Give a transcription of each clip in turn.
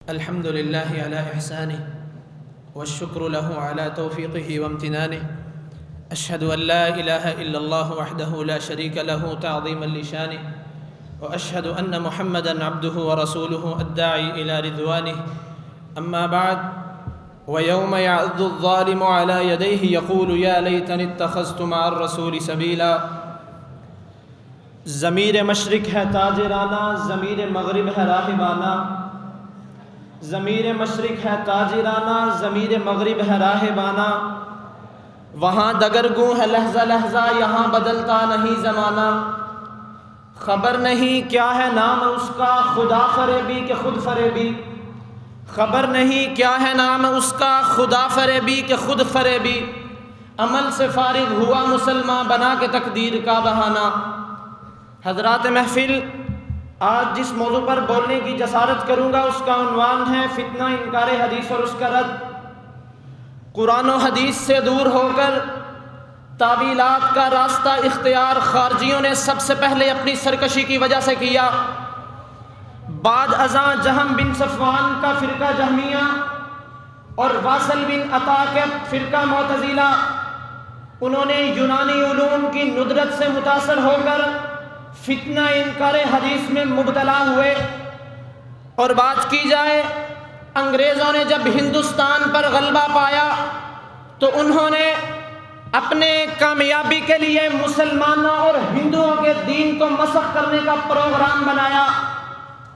الحمد لله على إحسانه والشكر له على توفيقه وامتنانه. أشهد أن لا إله إلا الله وحده لا شريك له تعظيما لشانه، وأشهد أن محمدا عبده ورسوله الداعي إلى رضوانه. أما بعد، ويوم يعض الظالم على يديه يقول يا ليتني اتخذت مع الرسول سبيلا. ضمیر مشرق ہے تاجرانہ، ضمیر مغرب ہے راہبانہ. ضمیر مشرق ہے تاجرانہ، ضمیر مغرب ہے راہبانہ. وہاں دگرگوں ہے لہجہ لہجہ، یہاں بدلتا نہیں زمانہ. خبر نہیں کیا ہے نام اس کا، خدا فریبی کہ خود فریبی. خبر نہیں کیا ہے نام اس کا، خدا فریبی کہ خود فریبی. عمل سے فارغ ہوا مسلمان، بنا کے تقدیر کا بہانہ. حضرات محفل، آج جس موضوع پر بولنے کی جسارت کروں گا اس کا عنوان ہے فتنہ انکار حدیث اور اس کا رد. قرآن و حدیث سے دور ہو کر تعویلات کا راستہ اختیار خارجیوں نے سب سے پہلے اپنی سرکشی کی وجہ سے کیا. بعد ازاں جہم بن صفوان کا فرقہ جہمیہ اور واصل بن عطا کے فرقہ معتزلہ، انہوں نے یونانی علوم کی ندرت سے متاثر ہو کر فتنہ انکار حدیث میں مبتلا ہوئے. اور بات کی جائے، انگریزوں نے جب ہندوستان پر غلبہ پایا تو انہوں نے اپنے کامیابی کے لیے مسلمانوں اور ہندوؤں کے دین کو مسخ کرنے کا پروگرام بنایا.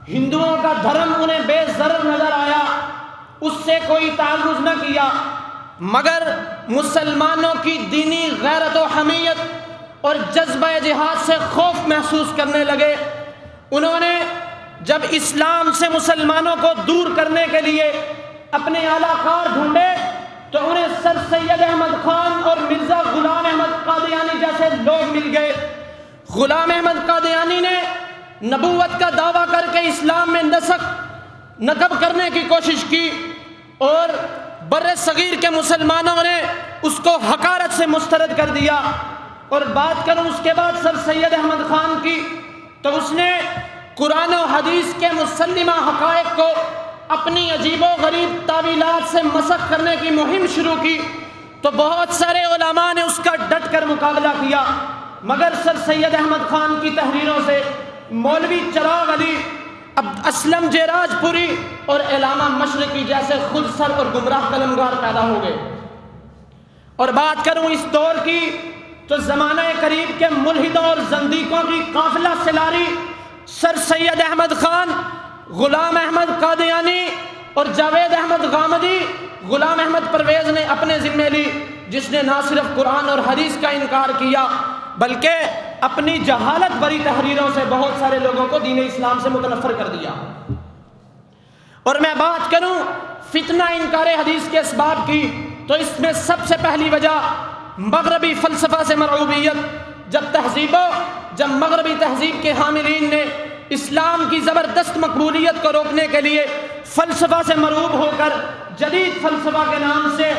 ہندوؤں کا دھرم انہیں بے ضرر نظر آیا، اس سے کوئی تعرض نہ کیا، مگر مسلمانوں کی دینی غیرت و حمیت اور جذبہ جہاد سے خوف محسوس کرنے لگے. انہوں نے جب اسلام سے مسلمانوں کو دور کرنے کے لیے اپنے اعلیٰ کار ڈھونڈے تو انہیں سر سید احمد خان اور مرزا غلام احمد قادیانی جیسے لوگ مل گئے. غلام احمد قادیانی نے نبوت کا دعویٰ کر کے اسلام میں نقب کرنے کی کوشش کی اور بر صغیر کے مسلمانوں نے اس کو حقارت سے مسترد کر دیا. اور بات کروں اس کے بعد سر سید احمد خان کی، تو اس نے قرآن و حدیث کے مسلمہ حقائق کو اپنی عجیب و غریب تعویلات سے مسخ کرنے کی مہم شروع کی. تو بہت سارے علماء نے اس کا ڈٹ کر مقابلہ کیا، مگر سر سید احمد خان کی تحریروں سے مولوی چراغ علی، اسلم جیراج پوری اور علامہ مشرقی جیسے خود سر اور گمراہ قلمگار پیدا ہو گئے. اور بات کروں اس دور کی تو زمانہ قریب کے ملحدوں اور زندیقوں کی قافلہ سلاری سر سید احمد خان، غلام احمد قادیانی اور جاوید احمد غامدی، غلام احمد پرویز نے اپنے ذمہ لی، جس نے نہ صرف قرآن اور حدیث کا انکار کیا بلکہ اپنی جہالت بری تحریروں سے بہت سارے لوگوں کو دین اسلام سے متنفر کر دیا. اور میں بات کروں فتنہ انکار حدیث کے اسباب کی تو اس میں سب سے پہلی وجہ مغربی فلسفہ سے مرعوبیت. جب مغربی تہذیب کے حاملین نے اسلام کی زبردست مقبولیت کو روکنے کے لیے فلسفہ سے مرعوب ہو کر جدید فلسفہ کے نام سے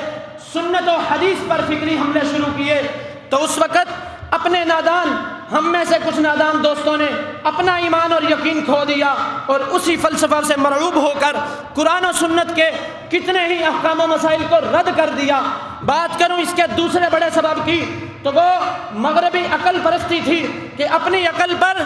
سنت و حدیث پر فکری حملے شروع کیے، تو اس وقت اپنے نادان، ہم میں سے کچھ نادان دوستوں نے اپنا ایمان اور یقین کھو دیا اور اسی فلسفہ سے مرعوب ہو کر قرآن و سنت کے کتنے ہی احکام و مسائل کو رد کر دیا. بات کروں اس کے دوسرے بڑے سبب کی تو وہ مغربی عقل پرستی تھی کہ اپنی عقل پر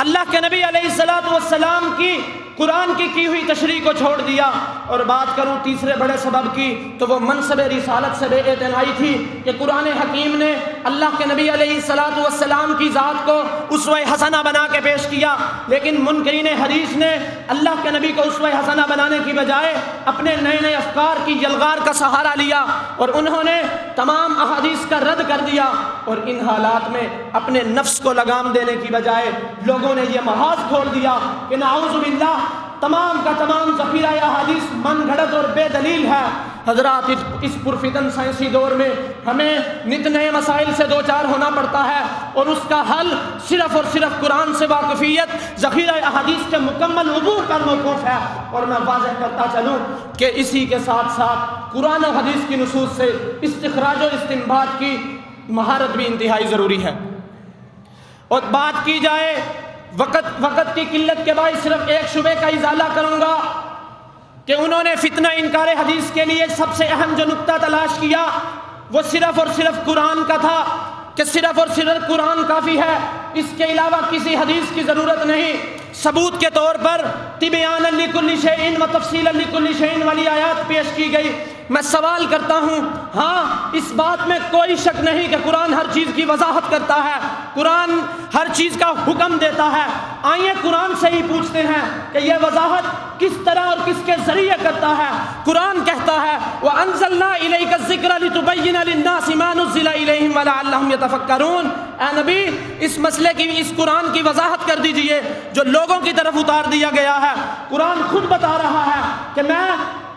اللہ کے نبی علیہ الصلوۃ والسلام کی قرآن کی ہوئی تشریح کو چھوڑ دیا. اور بات کروں تیسرے بڑے سبب کی تو وہ منصب رسالت سے بے اعتنائی تھی کہ قرآن حکیم نے اللہ کے نبی علیہ الصلوۃ والسلام کی ذات کو اسوہ حسنہ بنا کے پیش کیا، لیکن منکرین حدیث نے اللہ کے نبی کو اسوہ حسنہ بنانے کی بجائے اپنے نئے نئے افکار کی یلغار کا سہارا لیا اور انہوں نے تمام احادیث کا رد کر دیا. اور ان حالات میں اپنے نفس کو لگام دینے کی بجائے لوگوں نے یہ محاذ کھول دیا کہ نعوذ باللہ تمام کا تمام ذخیرہ احادیث من گھڑت اور بے دلیل ہے. حضرات، اس پرفتن سائنسی دور میں ہمیں نت نئے مسائل سے دوچار ہونا پڑتا ہے اور اس کا حل صرف اور صرف قرآن سے واقفیت، ذخیرہ احادیث کے مکمل عبور پر موقوف ہے. اور میں واضح کرتا چلوں کہ اسی کے ساتھ ساتھ قرآن و حدیث کی نصوص سے استخراج و استنباط کی مہارت بھی انتہائی ضروری ہے. اور بات کی جائے وقت کی قلت کے باعث صرف ایک شبے کا ازالہ کروں گا. کہ انہوں نے فتنہ انکار حدیث کے لیے سب سے اہم جو نقطہ تلاش کیا وہ صرف اور صرف قرآن کا تھا، کہ صرف اور صرف قرآن کافی ہے، اس کے علاوہ کسی حدیث کی ضرورت نہیں۔ ثبوت کے طور پر تبیانا لکل شیء و تفصیلا لکل شیء والی آیات پیش کی گئی۔ میں سوال کرتا ہوں، ہاں اس بات میں کوئی شک نہیں کہ قرآن ہر چیز کی وضاحت کرتا ہے، قرآن ہر چیز کا حکم دیتا ہے۔ آئیے قرآن سے ہی پوچھتے ہیں کہ یہ وضاحت کس طرح اور کس کے ذریعے کرتا ہے۔ قرآن کہتا ہے وَأَنزَلْنَا إِلَيْكَ الذِّكْرَ لِتُبَيِّنَ لِلنَّاسِ مَا نُزِّلَ إِلَيْهِمْ وَلَعَلَّهُمْ يَتَفَكَّرُونَ۔ اے نبی اس مسئلے کی، اس قرآن کی وضاحت کر دیجئے جو لوگوں کی طرف اتار دیا گیا ہے۔ قرآن خود بتا رہا ہے کہ میں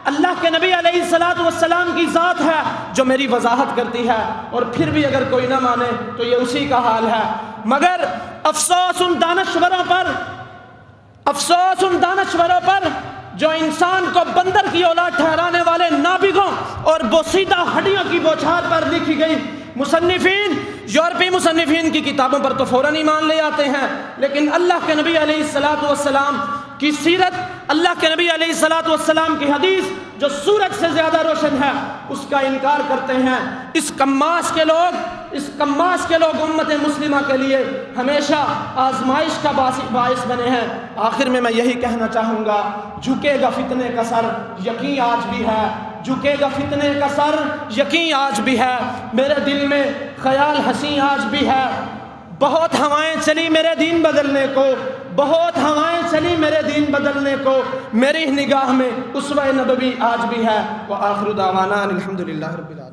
اللہ کے نبی علیہ الصلوۃ والسلام کی ذات ہے جو میری وضاحت کرتی ہے، اور پھر بھی اگر کوئی نہ مانے تو یہ اسی کا حال ہے۔ مگر افسوس ان دانشوروں پر، افسوس ان دانشوروں پر جو انسان کو بندر کی اولاد ٹھہرانے والے نابغوں اور بوسیدہ ہڈیوں کی بوچھار پر لکھی گئی مصنفین، یورپی مصنفین کی کتابوں پر تو فوراً ایمان لے آتے ہیں، لیکن اللہ کے نبی علیہ الصلوۃ والسلام کی سیرت، اللہ کے نبی علیہ الصلوۃ والسلام کی حدیث جو سورج سے زیادہ روشن ہے اس کا انکار کرتے ہیں۔ اس کماس کے لوگ امت مسلمہ کے لیے ہمیشہ آزمائش کا باعث بنے ہیں۔ آخر میں یہی کہنا چاہوں گا، جھکے گا فتنے کا سر، یقین آج بھی ہے، جھکے گا فتنے کا سر، یقین آج بھی ہے، میرے دل میں خیال حسین آج بھی ہے۔ بہت ہوائیں چلی میرے دین بدلنے کو، بہت ہوائیں چلی میرے دین بدلنے کو، میری نگاہ میں اسوہ نبوی آج بھی ہے۔ وآخر دعوانا الحمدللہ رب العالمین۔